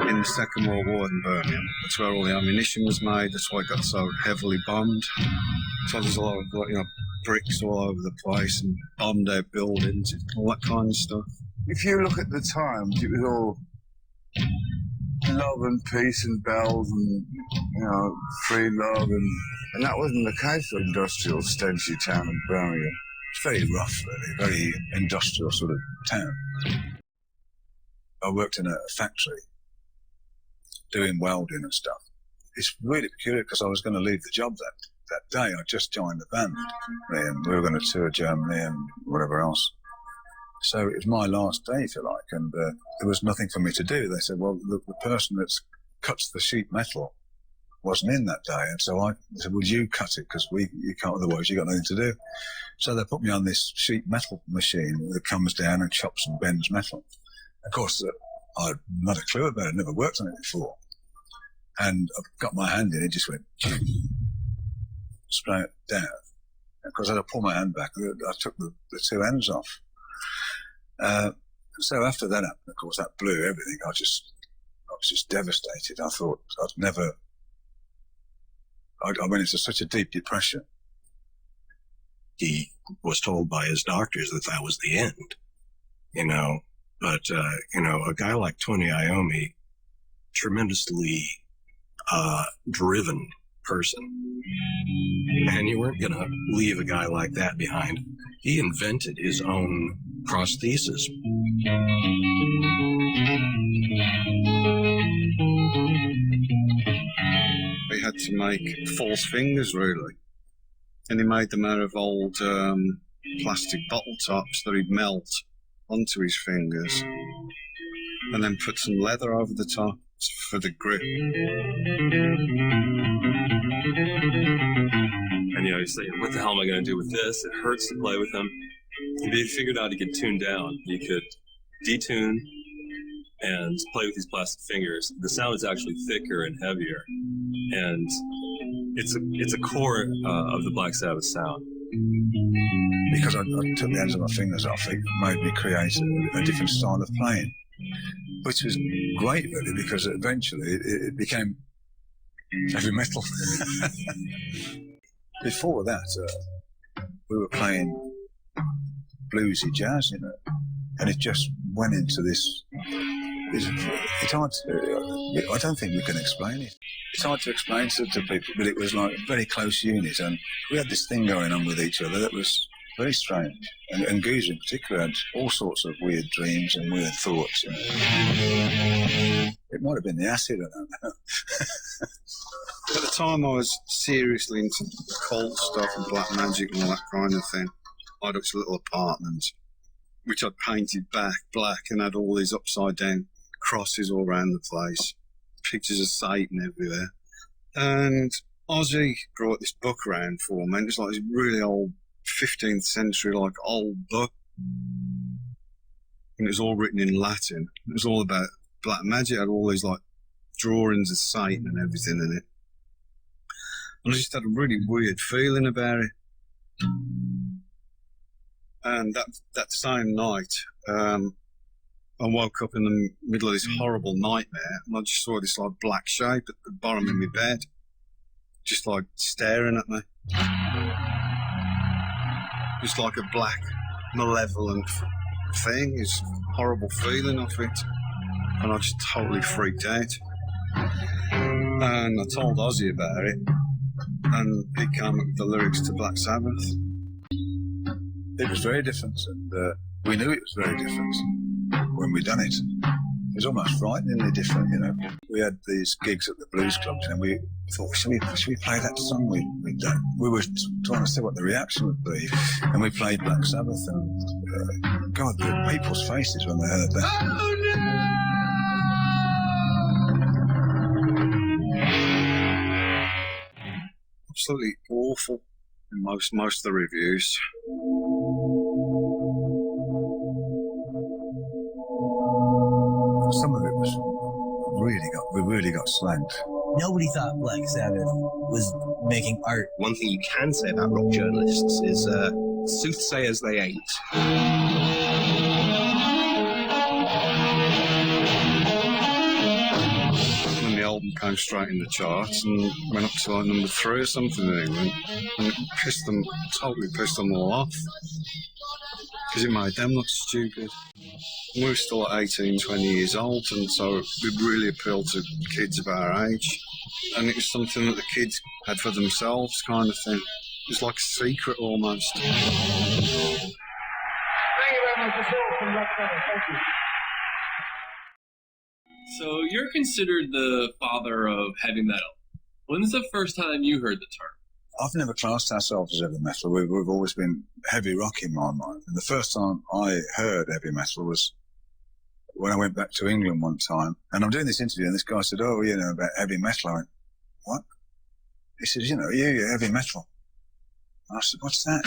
in the Second World War in Birmingham. That's where all the ammunition was made. That's why it got so heavily bombed. So there's a lot of, bricks all over the place and bombed out buildings, all that kind of stuff. If you look at the times, it was all love and peace and bells and, free love, and that wasn't the case for industrial, stenchy town of Birmingham. It's very rough, really, very industrial sort of town. I worked in a factory doing welding and stuff. It's really peculiar because I was going to leave the job that day. I just joined the band and we were going to tour Germany and whatever else. So it was my last day, if you like, and there was nothing for me to do. They said, well, the person that cuts the sheet metal wasn't in that day. And so I said, well, you cut it because you can't, otherwise you've got nothing to do. So they put me on this sheet metal machine that comes down and chops and bends metal. Of course, I had not a clue about it, I'd never worked on it before. And I got my hand in, it just went, sprang it down. And of course, I had to pull my hand back. I took the two ends off. So after that happened, of course, that blew everything. I was just devastated. I thought I went into such a deep depression. He was told by his doctors that was the end, but, a guy like Tony Iommi, tremendously driven person, and you weren't going to leave a guy like that behind. He invented his own prosthesis. He had to make false fingers, really. And he made them out of old plastic bottle tops that he'd melt onto his fingers and then put some leather over the top for the grip. And he's saying, what the hell am I going to do with this? It hurts to play with them. And he figured out he could tune down. He could detune and play with these plastic fingers. The sound is actually thicker and heavier. And it's a core of the Black Sabbath sound. Because I took the ends of my fingers off, it made me create a different style of playing, which was great, really, because eventually it became heavy metal. Before that, we were playing bluesy jazz, and it just went into this. It's hard to, I don't think we can explain it. It's hard to explain to people, but it was like a very close unit, and we had this thing going on with each other that was very strange. And Goose in particular had all sorts of weird dreams and weird thoughts. It might have been the acid, I don't know. At the time I was seriously into cult stuff and black magic and all that kind of thing. I had this little apartment, which I'd painted black and had all these upside down crosses all around the place, pictures of Satan everywhere. And Ozzy brought this book around for me, and it's like this really old 15th century old book, and it was all written in Latin. It was all about black magic. It had all these drawings of Satan and everything in it, and I just had a really weird feeling about it. And that same night, I woke up in the middle of this horrible nightmare, and I just saw this black shape at the bottom of my bed, just staring at me. Just like a black, malevolent thing. It's a horrible feeling of it. And I just totally freaked out. And I told Ozzy about it, and he came up with the lyrics to Black Sabbath. It was very different, and we knew it was very different when we done it. It was almost frighteningly different, We had these gigs at the blues clubs, and we thought, should we play that song we'd done? We were trying to see what the reaction would be, and we played Black Sabbath, and God, the people's faces when they heard that. Oh, no! Absolutely awful in most of the reviews. Some of it was we really got slammed. Nobody thought Black Sabbath was making art. One thing you can say about rock journalists is soothsayers they ain't. came straight in the charts and went up to like number 3 or something in England, and it totally pissed them all off, because it made them look stupid. We were still at 18, 20 years old, and so it really appealed to kids of our age, and it was something that the kids had for themselves, kind of thing. It was like a secret almost. Thank you very much. From Black Sabbath. Thank you. So you're considered the father of heavy metal. When's the first time you heard the term? I've never classed ourselves as heavy metal. We've always been heavy rock in my mind. And the first time I heard heavy metal was when I went back to England one time. And I'm doing this interview, and this guy said, "Oh, you know, about heavy metal." I went, "What?" He said, "You know, you're heavy metal." And I said, "What's that?"